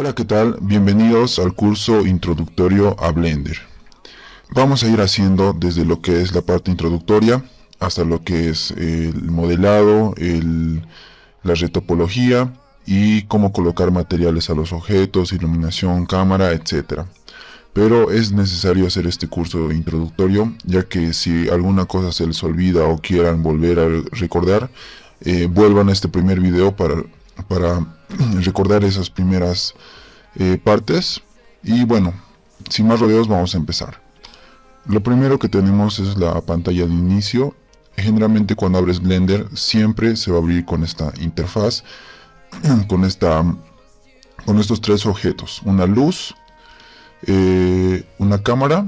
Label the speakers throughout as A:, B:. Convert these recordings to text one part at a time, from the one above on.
A: Hola, ¿qué tal? Bienvenidos al curso introductorio a Blender. Vamos a ir haciendo desde lo que es la parte introductoria hasta lo que es el modelado, la retopología y cómo colocar materiales a los objetos, iluminación, cámara, etc. Pero es necesario hacer este curso introductorio, ya que si alguna cosa se les olvida o quieran volver a recordar, vuelvan a este primer video para recordar esas primeras partes. Y bueno, sin más rodeos, vamos a empezar. Lo primero que tenemos es la pantalla de inicio. Generalmente cuando abres Blender siempre se va a abrir con esta interfaz, con estos tres objetos: una luz, una cámara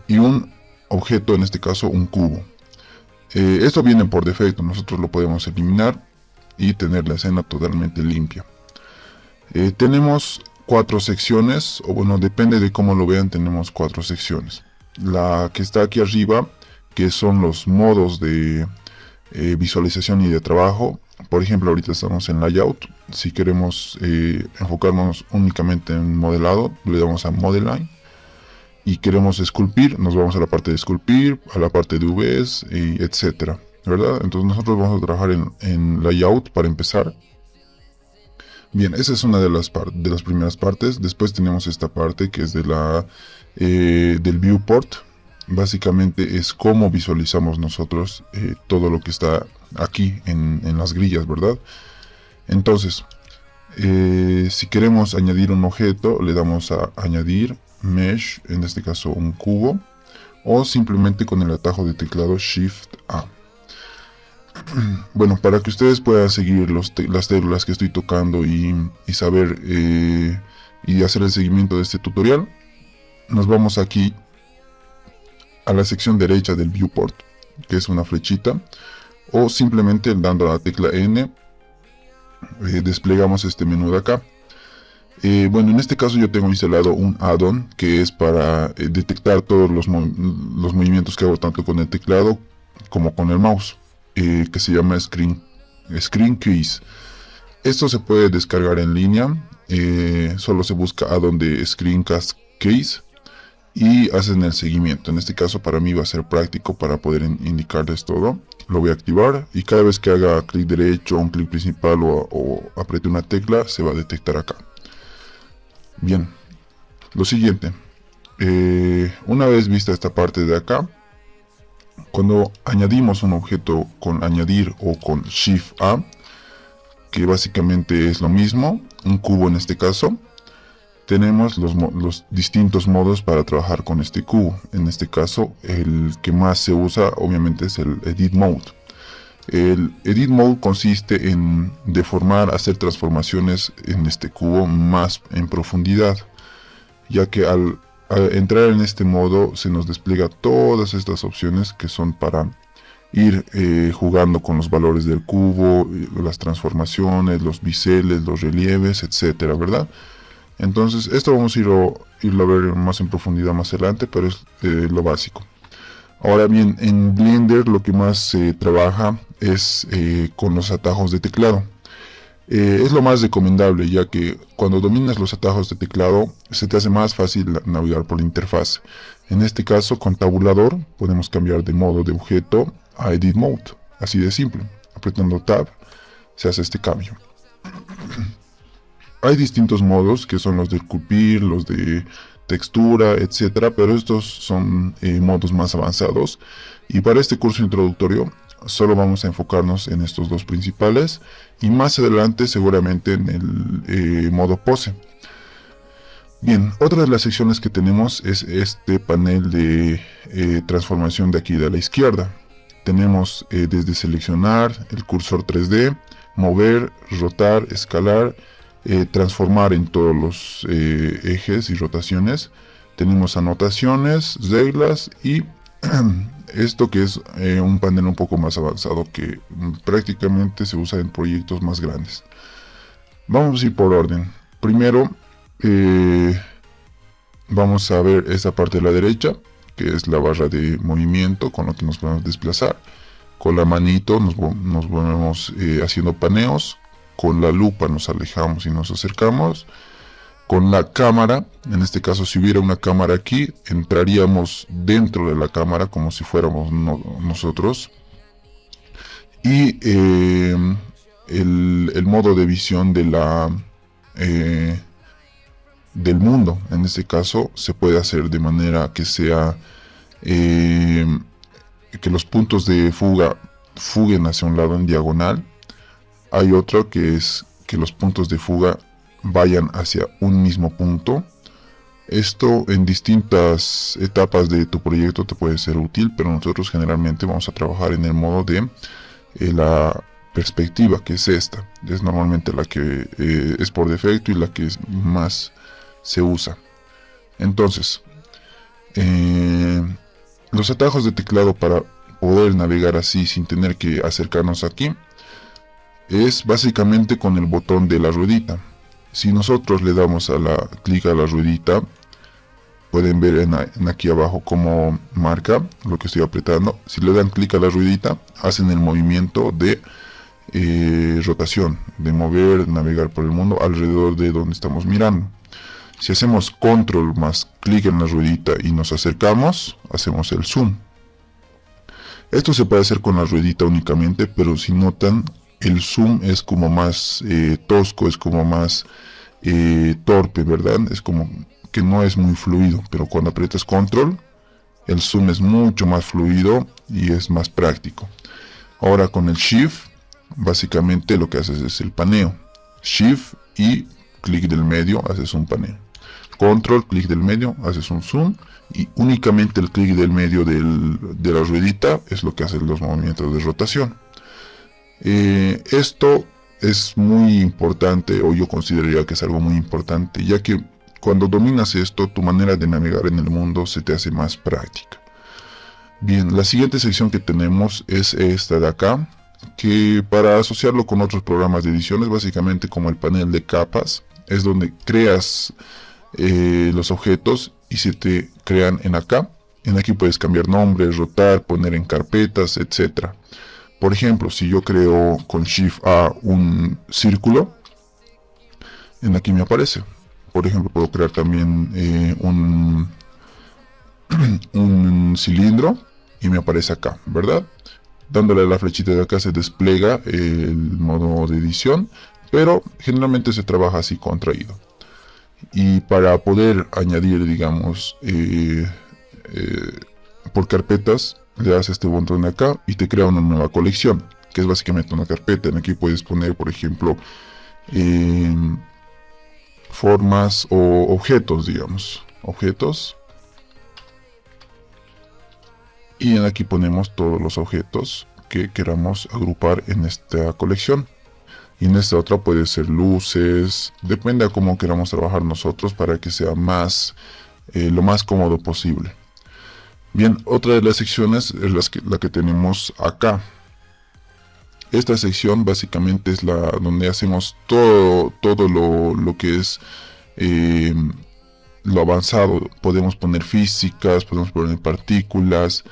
A: y un objeto, en este caso un cubo. Esto viene por defecto, nosotros lo podemos eliminar y tener la escena totalmente limpia. Tenemos cuatro secciones, o bueno, depende de cómo lo vean, tenemos cuatro secciones. La que está aquí arriba, que son los modos de visualización y de trabajo. Por ejemplo, ahorita estamos en layout. Si queremos enfocarnos únicamente en modelado, le damos a Model Line. Y queremos esculpir, nos vamos a la parte de esculpir, a la parte de UVs, etcétera, ¿verdad? Entonces nosotros vamos a trabajar en layout para empezar. Bien, esa es una de las primeras partes. Después tenemos esta parte que es del viewport. Básicamente es cómo visualizamos nosotros todo lo que está aquí en las grillas, ¿verdad? Entonces, si queremos añadir un objeto, le damos a añadir mesh, en este caso un cubo, o simplemente con el atajo de teclado Shift A. Bueno, para que ustedes puedan seguir las teclas que estoy tocando y saber y hacer el seguimiento de este tutorial, nos vamos aquí a la sección derecha del viewport, que es una flechita, o simplemente dando la tecla N desplegamos este menú de acá. Bueno, en este caso yo tengo instalado un add-on que es para detectar todos los movimientos que hago tanto con el teclado como con el mouse, que se llama Screen Keys. Esto se puede descargar en línea, solo se busca add-on de Screencast Keys y hacen el seguimiento. En este caso para mí va a ser práctico para poder indicarles todo. Lo voy a activar y cada vez que haga clic derecho, un clic principal o apriete una tecla, se va a detectar acá. Bien, lo siguiente, una vez vista esta parte de acá, cuando añadimos un objeto con añadir o con Shift A, que básicamente es lo mismo, un cubo en este caso, tenemos los distintos modos para trabajar con este cubo. En este caso, el que más se usa obviamente es el Edit Mode. El Edit Mode consiste en deformar, hacer transformaciones en este cubo más en profundidad, ya que al entrar en este modo se nos despliega todas estas opciones que son para ir jugando con los valores del cubo, las transformaciones, los biseles, los relieves, etcétera, ¿verdad? Entonces esto vamos a irlo a ver más en profundidad más adelante, pero es lo básico. Ahora bien, en Blender lo que más se trabaja es con los atajos de teclado. Es lo más recomendable, ya que cuando dominas los atajos de teclado se te hace más fácil navegar por la interfaz. En este caso, con tabulador podemos cambiar de modo de objeto a Edit Mode, así de simple. Apretando Tab se hace este cambio. Hay distintos modos que son los de esculpir, los de textura, etcétera, pero estos son modos más avanzados, y para este curso introductorio solo vamos a enfocarnos en estos dos principales y más adelante seguramente en el modo pose. Bien, otra de las secciones que tenemos es este panel de transformación de aquí de la izquierda. Tenemos desde seleccionar, el cursor 3D, mover, rotar, escalar, transformar en todos los ejes y rotaciones. Tenemos anotaciones, reglas y esto que es un panel un poco más avanzado que prácticamente se usa en proyectos más grandes. Vamos a ir por orden. Primero vamos a ver esta parte de la derecha, que es la barra de movimiento con lo que nos podemos desplazar. Con la manito nos vamos haciendo paneos. Con la lupa nos alejamos y nos acercamos. con la cámara. En este caso, si hubiera una cámara aquí, entraríamos dentro de la cámara como si fuéramos nosotros. Y el modo de visión de del mundo, en este caso, se puede hacer de manera que sea que los puntos de fuga fuguen hacia un lado en diagonal. Hay otro que es que los puntos de fuga vayan hacia un mismo punto. Esto en distintas etapas de tu proyecto te puede ser útil, pero nosotros generalmente vamos a trabajar en el modo de la perspectiva, que es esta. Es normalmente la que es por defecto y la que más se usa. Entonces, los atajos de teclado para poder navegar así sin tener que acercarnos aquí es básicamente con el botón de la ruedita. Si nosotros le damos clic a la ruedita, pueden ver en aquí abajo cómo marca lo que estoy apretando. Si le dan clic a la ruedita, hacen el movimiento de rotación, de mover, navegar por el mundo alrededor de donde estamos mirando. Si hacemos control más clic en la ruedita y nos acercamos, hacemos el zoom. Esto se puede hacer con la ruedita únicamente, pero si notan, el zoom es como más tosco, es como más torpe, ¿verdad? Es como que no es muy fluido, pero cuando aprietas control, el zoom es mucho más fluido y es más práctico. Ahora con el shift, básicamente lo que haces es el paneo. Shift y clic del medio, haces un paneo. Control, clic del medio, haces un zoom, y únicamente el clic del medio de la ruedita es lo que hace los movimientos de rotación. Esto es muy importante, o yo consideraría que es algo muy importante, ya que cuando dominas esto, tu manera de navegar en el mundo se te hace más práctica. Bien, la siguiente sección que tenemos es esta de acá, que para asociarlo con otros programas de edición es básicamente como el panel de capas. Es donde creas los objetos y se te crean en acá. En aquí puedes cambiar nombres, rotar, poner en carpetas, etc. Por ejemplo, si yo creo con Shift A un círculo, en aquí me aparece. Por ejemplo, puedo crear también un cilindro y me aparece acá, ¿verdad? Dándole a la flechita de acá se despliega el modo de edición, pero generalmente se trabaja así contraído. Y para poder añadir, digamos, por carpetas, le das este botón de acá y te crea una nueva colección, que es básicamente una carpeta. En aquí puedes poner, por ejemplo, formas o objetos, digamos, objetos. Y en aquí ponemos todos los objetos que queramos agrupar en esta colección. Y en esta otra puede ser luces, depende de cómo queramos trabajar nosotros para que sea más, lo más cómodo posible. Bien, otra de las secciones es la que tenemos acá. Esta sección básicamente es donde hacemos todo lo que es lo avanzado. Podemos poner físicas, podemos poner partículas.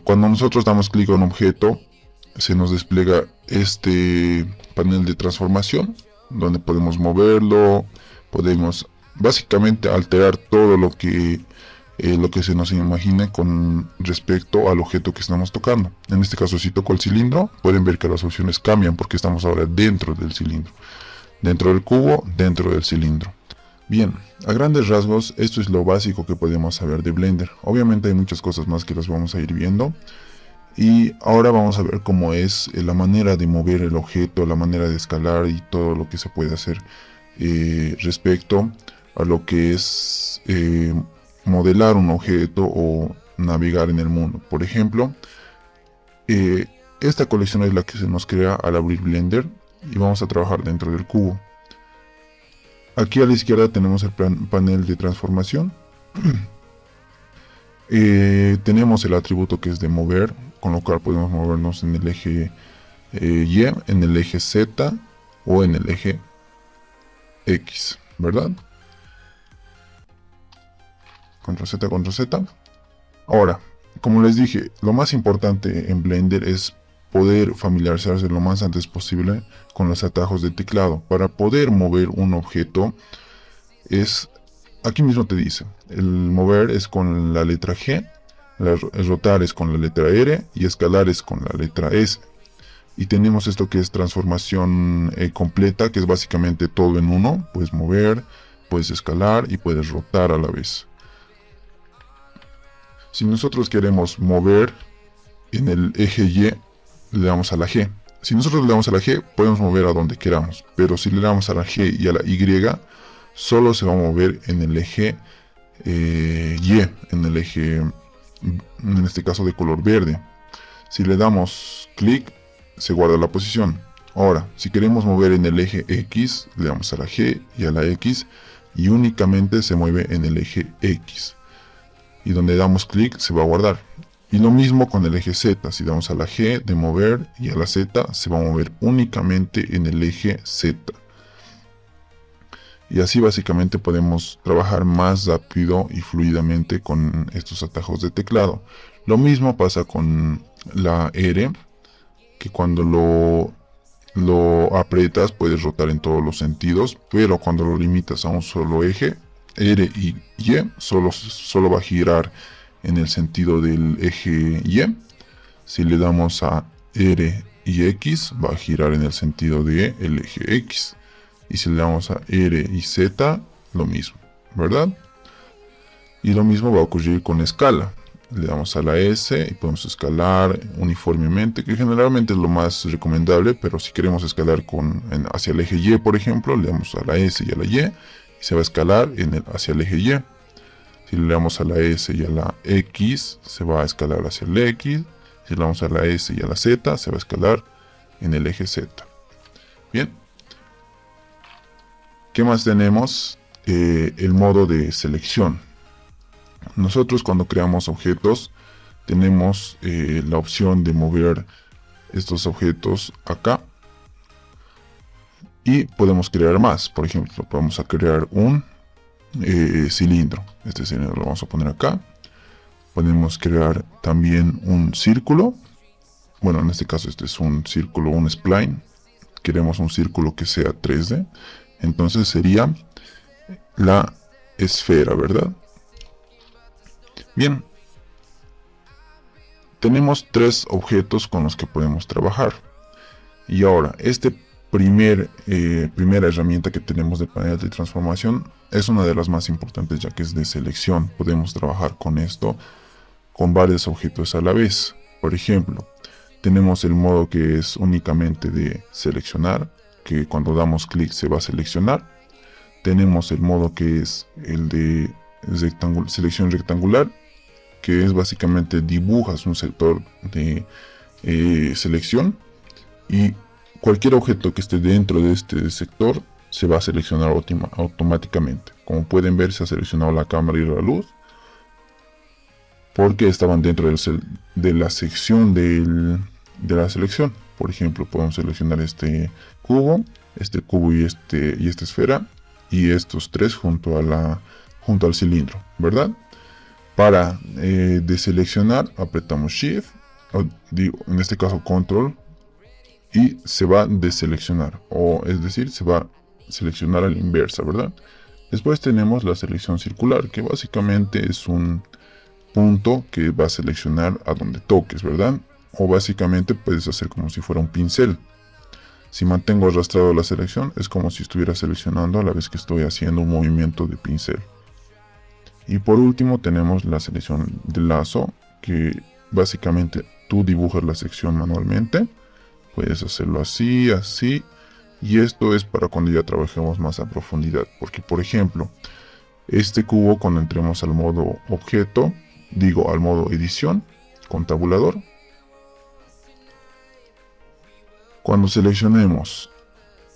A: Cuando nosotros damos clic a un objeto, se nos despliega este panel de transformación, donde podemos moverlo, podemos básicamente alterar todo lo que se nos imagine con respecto al objeto que estamos tocando. En este caso, si toco el cilindro, pueden ver que las opciones cambian porque estamos ahora dentro del cilindro, dentro del cubo, dentro del cilindro. Bien, a grandes rasgos, esto es lo básico que podemos saber de Blender. Obviamente hay muchas cosas más que las vamos a ir viendo. Y ahora vamos a ver cómo es la manera de mover el objeto, la manera de escalar y todo lo que se puede hacer respecto a lo que es modelar un objeto o navegar en el mundo. Por ejemplo, esta colección es la que se nos crea al abrir Blender y vamos a trabajar dentro del cubo. Aquí a la izquierda tenemos el panel de transformación. Tenemos el atributo que es de mover, con lo cual podemos movernos en el eje Y, en el eje Z o en el eje X, ¿verdad? Control Z, Control Z. Ahora, como les dije, lo más importante en Blender es poder familiarizarse lo más antes posible con los atajos de teclado. Para poder mover un objeto, es, aquí mismo te dice, el mover es con la letra G, el rotar es con la letra R y escalar es con la letra S. Y tenemos esto que es transformación completa, que es básicamente todo en uno. Puedes mover, puedes escalar y puedes rotar a la vez. Si nosotros queremos mover en el eje Y, le damos a la G. Si nosotros le damos a la G, podemos mover a donde queramos. Pero si le damos a la G y a la Y, solo se va a mover en el eje Y, en el eje, en este caso de color verde. Si le damos clic, se guarda la posición. Ahora, si queremos mover en el eje X, le damos a la G y a la X y únicamente se mueve en el eje X. Y donde damos clic se va a guardar. Y lo mismo con el eje Z, si damos a la G de mover y a la Z se va a mover únicamente en el eje Z. Y así básicamente podemos trabajar más rápido y fluidamente con estos atajos de teclado. Lo mismo pasa con la R, que cuando lo aprietas puedes rotar en todos los sentidos, pero cuando lo limitas a un solo eje, R y Y, solo va a girar en el sentido del eje Y. Si le damos a R y X, va a girar en el sentido del eje X. Y si le damos a R y Z, lo mismo, ¿verdad? Y lo mismo va a ocurrir con escala. Le damos a la S y podemos escalar uniformemente, que generalmente es lo más recomendable, pero si queremos escalar hacia el eje Y, por ejemplo, le damos a la S y a la Y, y se va a escalar hacia el eje Y. Si le damos a la S y a la X, se va a escalar hacia el X. Si le damos a la S y a la Z, se va a escalar en el eje Z. Bien. ¿Qué más tenemos? El modo de selección. Nosotros cuando creamos objetos tenemos la opción de mover estos objetos acá y podemos crear más. Por ejemplo, vamos a crear un cilindro. Este cilindro lo vamos a poner acá. Podemos crear también un círculo. Bueno, en este caso este es un círculo, un spline. Queremos un círculo que sea 3D. Entonces sería la esfera, ¿verdad? Bien, tenemos 3 objetos con los que podemos trabajar. Y ahora, primera herramienta que tenemos de panel de transformación es una de las más importantes, ya que es de selección. Podemos trabajar con esto con varios objetos a la vez. Por ejemplo, tenemos el modo que es únicamente de seleccionar, que cuando damos clic se va a seleccionar. Tenemos el modo que es el de selección rectangular, que es básicamente dibujas un sector de selección y cualquier objeto que esté dentro de este sector se va a seleccionar automáticamente. Como pueden ver, se ha seleccionado la cámara y la luz porque estaban dentro de la sección de la selección. Por ejemplo, podemos seleccionar este cubo y esta esfera y estos 3 junto al cilindro, ¿verdad? Para deseleccionar apretamos Shift, en este caso Control, y se va a deseleccionar, es decir, se va a seleccionar a la inversa, ¿verdad? Después tenemos la selección circular, que básicamente es un punto que va a seleccionar a donde toques, ¿verdad? O básicamente puedes hacer como si fuera un pincel. Si mantengo arrastrado la selección, es como si estuviera seleccionando a la vez que estoy haciendo un movimiento de pincel. Y por último tenemos la selección de lazo, que básicamente tú dibujas la sección manualmente. Puedes hacerlo así, así. Y esto es para cuando ya trabajemos más a profundidad. Porque por ejemplo, este cubo cuando entremos al modo objeto, al modo edición con tabulador. Cuando seleccionemos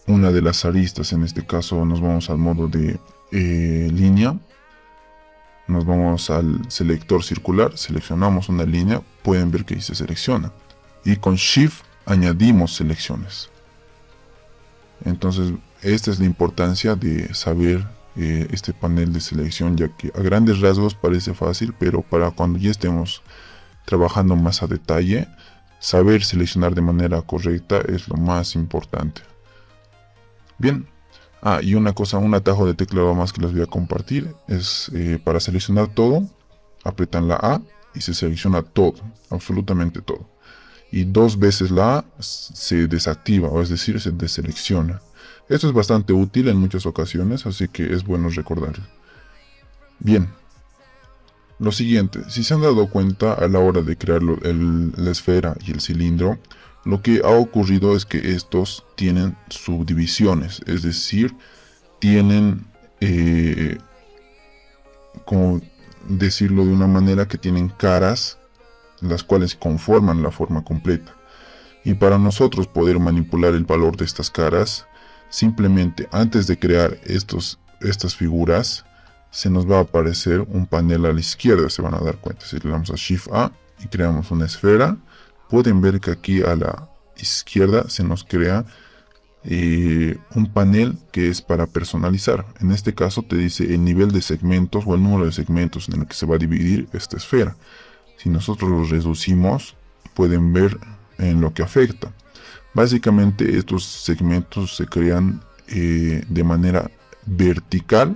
A: una de las aristas, en este caso nos vamos al modo de línea. Nos vamos al selector circular, seleccionamos una línea, pueden ver que ahí se selecciona. Y con Shift añadimos selecciones. Entonces, esta es la importancia de saber este panel de selección, ya que a grandes rasgos parece fácil, pero para cuando ya estemos trabajando más a detalle, saber seleccionar de manera correcta es lo más importante. Bien, Y una cosa, un atajo de teclado más que les voy a compartir es para seleccionar todo, apretan la A y se selecciona todo, absolutamente todo. Y 2 veces la A se desactiva, o es decir, se deselecciona. Esto es bastante útil en muchas ocasiones, así que es bueno recordarlo. Bien, lo siguiente, si se han dado cuenta a la hora de crear la esfera y el cilindro, lo que ha ocurrido es que estos tienen subdivisiones, es decir, tienen, como decirlo de una manera, que tienen caras, las cuales conforman la forma completa. Y para nosotros poder manipular el valor de estas caras, simplemente antes de crear estas figuras, se nos va a aparecer un panel a la izquierda, se van a dar cuenta. Si le damos a Shift A y creamos una esfera, pueden ver que aquí a la izquierda se nos crea un panel que es para personalizar. En este caso te dice el nivel de segmentos o el número de segmentos en el que se va a dividir esta esfera. Si nosotros los reducimos, pueden ver en lo que afecta. Básicamente estos segmentos se crean de manera vertical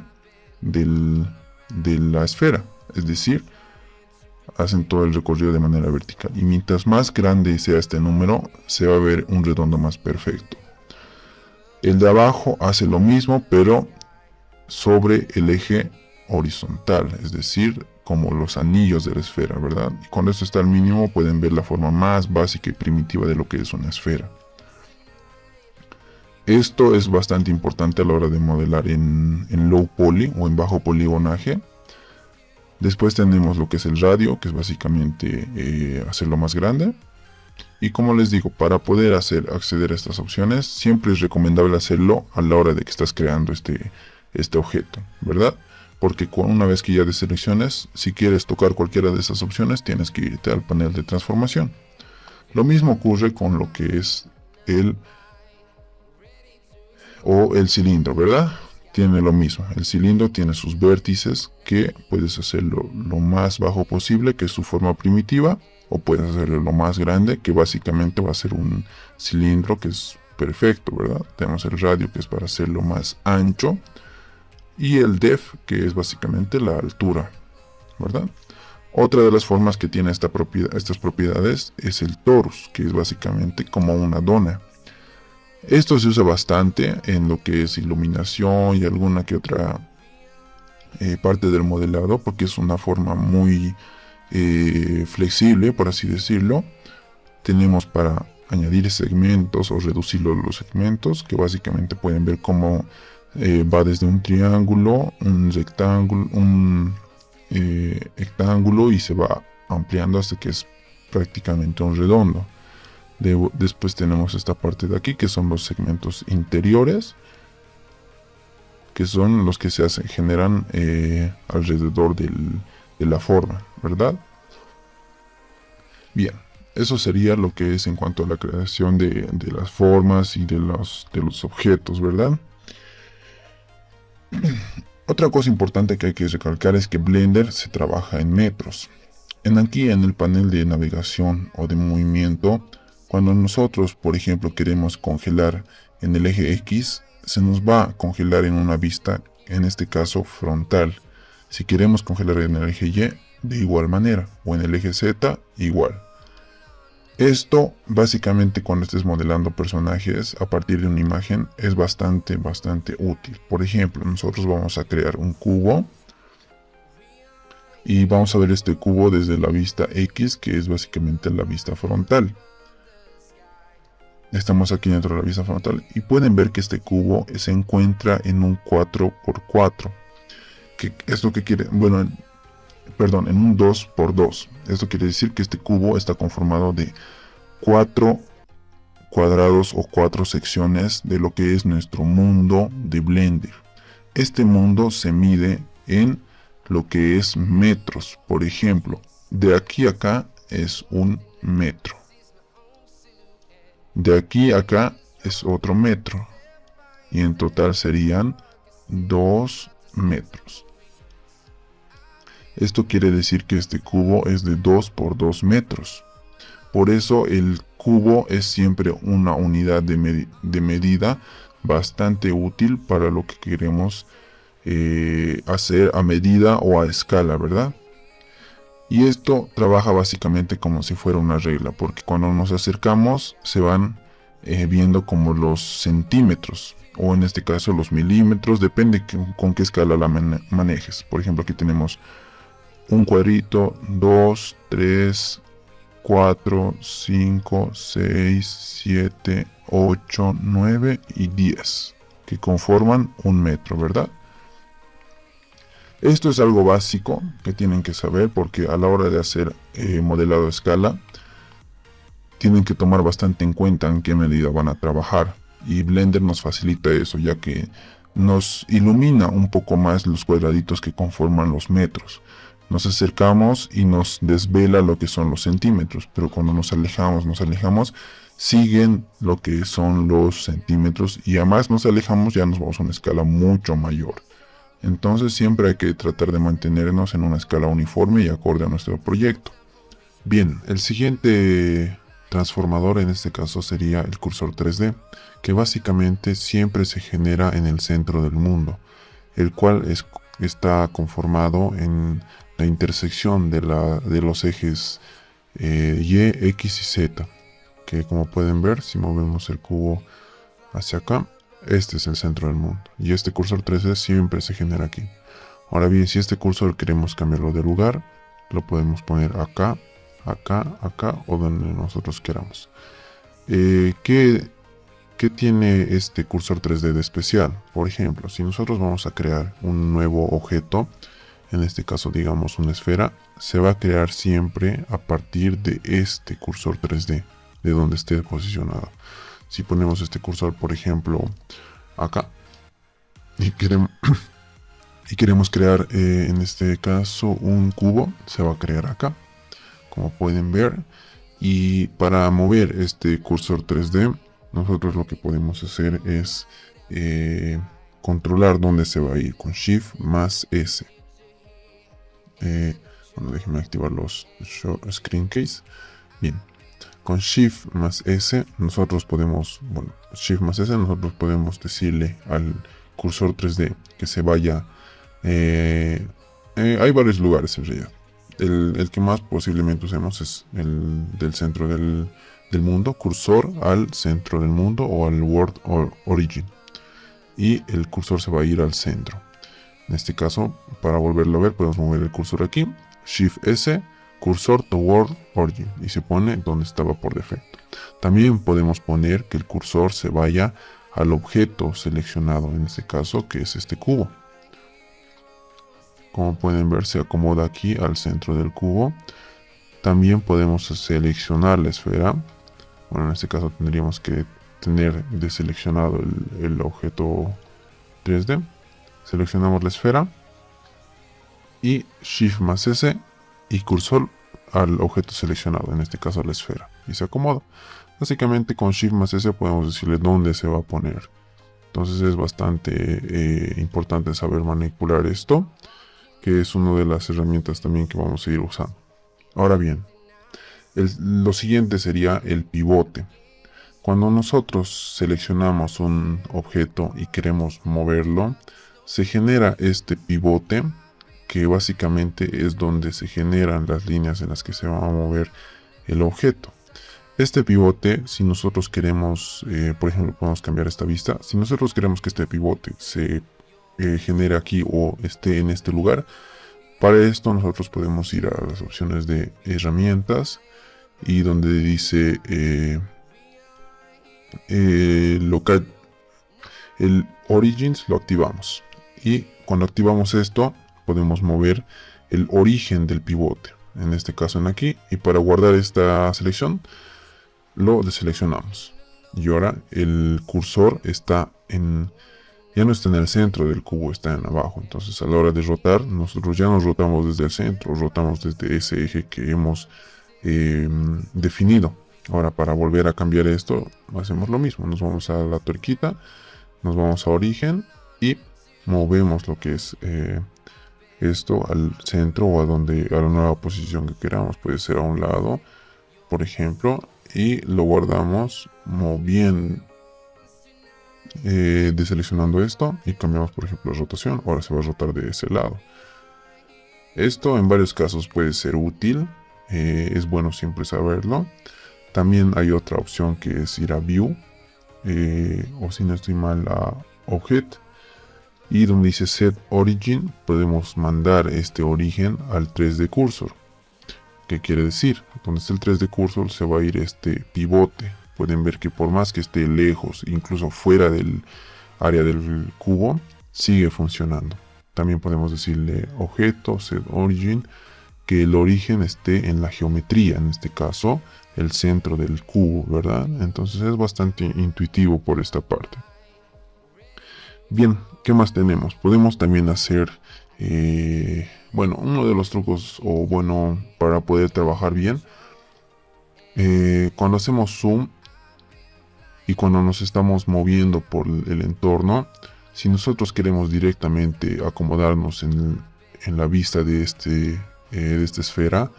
A: de la esfera, es decir, hacen todo el recorrido de manera vertical, y mientras más grande sea este número, se va a ver un redondo más perfecto. El de abajo hace lo mismo, pero sobre el eje horizontal, es decir, como los anillos de la esfera, ¿verdad? Y cuando esto está al mínimo pueden ver la forma más básica y primitiva de lo que es una esfera. Esto es bastante importante a la hora de modelar en low poly o en bajo poligonaje. Después tenemos lo que es el radio, que es básicamente hacerlo más grande. Y como les digo, para poder acceder a estas opciones, siempre es recomendable hacerlo a la hora de que estás creando este objeto, ¿verdad? Porque una vez que ya deselecciones, si quieres tocar cualquiera de esas opciones, tienes que irte al panel de transformación. Lo mismo ocurre con lo que es el cilindro, ¿verdad? Tiene lo mismo. El cilindro tiene sus vértices que puedes hacerlo lo más bajo posible, que es su forma primitiva, o puedes hacerlo lo más grande, que básicamente va a ser un cilindro que es perfecto, ¿verdad? Tenemos el radio, que es para hacerlo más ancho, y el depth, que es básicamente la altura, ¿verdad? Otra de las formas que tiene estas propiedades es el torus, que es básicamente como una dona. Esto se usa bastante en lo que es iluminación y alguna que otra parte del modelado, porque es una forma muy flexible, por así decirlo. Tenemos para añadir segmentos o reducir los segmentos, que básicamente pueden ver cómo va desde un triángulo, un rectángulo, un rectángulo, y se va ampliando hasta que es prácticamente un redondo. Después tenemos esta parte de aquí, que son los segmentos interiores, que son los que generan alrededor de la forma, ¿verdad? Bien, eso sería lo que es en cuanto a la creación de las formas y de los objetos, ¿verdad? Otra cosa importante que hay que recalcar es que Blender se trabaja en metros. Aquí en el panel de navegación o de movimiento, cuando nosotros, por ejemplo, queremos congelar en el eje X, se nos va a congelar en una vista, en este caso frontal. Si queremos congelar en el eje Y, de igual manera, o en el eje Z, igual. Esto, básicamente, cuando estés modelando personajes a partir de una imagen, es bastante útil. Por ejemplo, nosotros vamos a crear un cubo, y vamos a ver este cubo desde la vista X, que es básicamente la vista frontal. Estamos aquí dentro de la vista frontal y pueden ver que este cubo se encuentra en un 4x4. ¿Esto qué quiere? Bueno, perdón, en un 2x2. Esto quiere decir que este cubo está conformado de 4 cuadrados o 4 secciones de lo que es nuestro mundo de Blender. Este mundo se mide en lo que es metros. Por ejemplo, de aquí a acá es un metro. De aquí a acá es otro metro. Y en total serían 2 metros. Esto quiere decir que este cubo es de 2 por 2 metros. Por eso el cubo es siempre una unidad de medida bastante útil para lo que queremos hacer a medida o a escala, ¿verdad? Y esto trabaja básicamente como si fuera una regla, porque cuando nos acercamos se van viendo como los centímetros, o en este caso los milímetros, depende con qué escala la manejes. Por ejemplo, aquí tenemos un cuadrito, 2, 3, 4, 5, 6, 7, 8, 9 y 10, que conforman un metro, ¿verdad? Esto es algo básico que tienen que saber, porque a la hora de hacer modelado a escala tienen que tomar bastante en cuenta en qué medida van a trabajar, y Blender nos facilita eso, ya que nos ilumina un poco más los cuadraditos que conforman los metros. Nos acercamos y nos desvela lo que son los centímetros, pero cuando nos alejamos, siguen lo que son los centímetros, y además nos alejamos, ya nos vamos a una escala mucho mayor. Entonces siempre hay que tratar de mantenernos en una escala uniforme y acorde a nuestro proyecto. Bien, el siguiente transformador en este caso sería el cursor 3D, que básicamente siempre se genera en el centro del mundo, el cual está conformado en la intersección de los ejes Y, X y Z, que como pueden ver, si movemos el cubo hacia acá, este es el centro del mundo, y este cursor 3D siempre se genera aquí. Ahora bien, si este cursor queremos cambiarlo de lugar, lo podemos poner acá, acá, acá o donde nosotros queramos. ¿Qué tiene este cursor 3D de especial? Por ejemplo, si nosotros vamos a crear un nuevo objeto, en este caso digamos una esfera, se va a crear siempre a partir de este cursor 3D, de donde esté posicionado. Si ponemos este cursor, por ejemplo, acá, y queremos crear en este caso un cubo, se va a crear acá, como pueden ver. Y para mover este cursor 3D, nosotros lo que podemos hacer es controlar dónde se va a ir con Shift más S. Bueno, déjenme activar los Show Screen Case. Bien, con Shift más S nosotros podemos, Shift más S nosotros podemos decirle al cursor 3D que se vaya. Hay varios lugares en realidad. El que más posiblemente usemos es el del centro del mundo, cursor al centro del mundo o al World Origin, y el cursor se va a ir al centro. En este caso, para volverlo a ver, podemos mover el cursor aquí, Shift S, cursor to World Origin, y se pone donde estaba por defecto. También podemos poner que el cursor se vaya al objeto seleccionado, en este caso que es este cubo. Como pueden ver, se acomoda aquí al centro del cubo. También podemos seleccionar la esfera. Bueno, en este caso tendríamos que tener deseleccionado el objeto 3D. Seleccionamos la esfera y Shift más S y cursor al objeto seleccionado, en este caso la esfera, y se acomoda. Básicamente con Shift más S podemos decirle dónde se va a poner. Entonces es bastante importante saber manipular esto, que es una de las herramientas también que vamos a ir usando. Ahora bien, lo siguiente sería el pivote. Cuando nosotros seleccionamos un objeto y queremos moverlo, se genera este pivote, que básicamente es donde se generan las líneas en las que se va a mover el objeto. Este pivote, si nosotros queremos, por ejemplo, podemos cambiar esta vista. Si nosotros queremos que este pivote se genere aquí o esté en este lugar, para esto nosotros podemos ir a las opciones de herramientas, y donde dice local, el Origins lo activamos, y cuando activamos esto podemos mover el origen del pivote, en este caso en aquí, y para guardar esta selección lo deseleccionamos, y ahora el cursor está ya no está en el centro del cubo, está en abajo. Entonces a la hora de rotar, nosotros ya nos rotamos desde el centro, rotamos desde ese eje que hemos definido. Ahora, para volver a cambiar esto, hacemos lo mismo, nos vamos a la tuerquita, nos vamos a origen y movemos lo que es esto al centro o a la nueva posición que queramos. Puede ser a un lado, por ejemplo, y lo guardamos como bien deseleccionando esto y cambiamos por ejemplo la rotación. Ahora se va a rotar de ese lado. Esto en varios casos puede ser útil, es bueno siempre saberlo. También hay otra opción que es ir a View, o si no estoy mal a Object, y donde dice Set Origin podemos mandar este origen al 3D Cursor. ¿Qué quiere decir? Donde está el 3D Cursor se va a ir este pivote. Pueden ver que por más que esté lejos, incluso fuera del área del cubo, sigue funcionando. También podemos decirle objeto, set origin, que el origen esté en la geometría, en este caso el centro del cubo, ¿verdad? Entonces es bastante intuitivo por esta parte. Bien, ¿qué más tenemos? Podemos también hacer, bueno, uno de los trucos, o bueno, para poder trabajar bien, cuando hacemos zoom y cuando nos estamos moviendo por el entorno, si nosotros queremos directamente acomodarnos en la vista de esta esfera,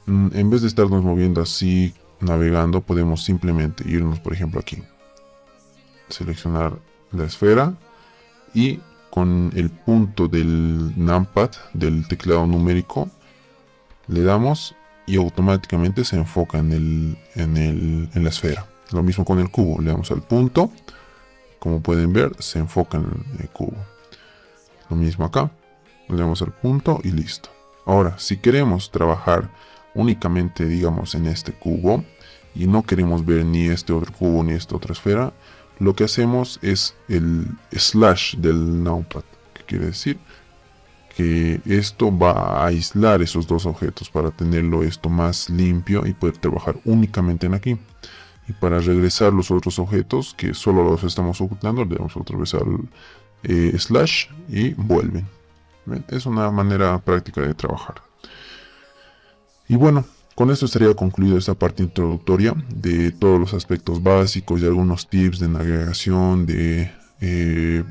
A: en vez de estarnos moviendo así, navegando, podemos simplemente irnos, por ejemplo, aquí, seleccionar la esfera y con el punto del numpad, del teclado numérico, le damos y automáticamente se enfoca en la esfera. Lo mismo con el cubo, le damos al punto, como pueden ver se enfoca en el cubo. Lo mismo acá, le damos al punto y listo. Ahora, si queremos trabajar únicamente, digamos, en este cubo y no queremos ver ni este otro cubo ni esta otra esfera, lo que hacemos es el slash del numpad, que quiere decir que esto va a aislar esos dos objetos para tenerlo esto más limpio y poder trabajar únicamente en aquí. Y para regresar los otros objetos que solo los estamos ocultando, le damos otra vez al slash y vuelven. ¿Ven? Es una manera práctica de trabajar. Y bueno, con esto estaría concluida esta parte introductoria de todos los aspectos básicos y algunos tips de navegación, de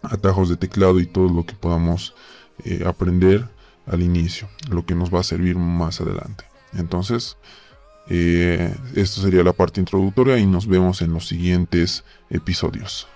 A: atajos de teclado y todo lo que podamos aprender al inicio, lo que nos va a servir más adelante. Entonces, esto sería la parte introductoria y nos vemos en los siguientes episodios.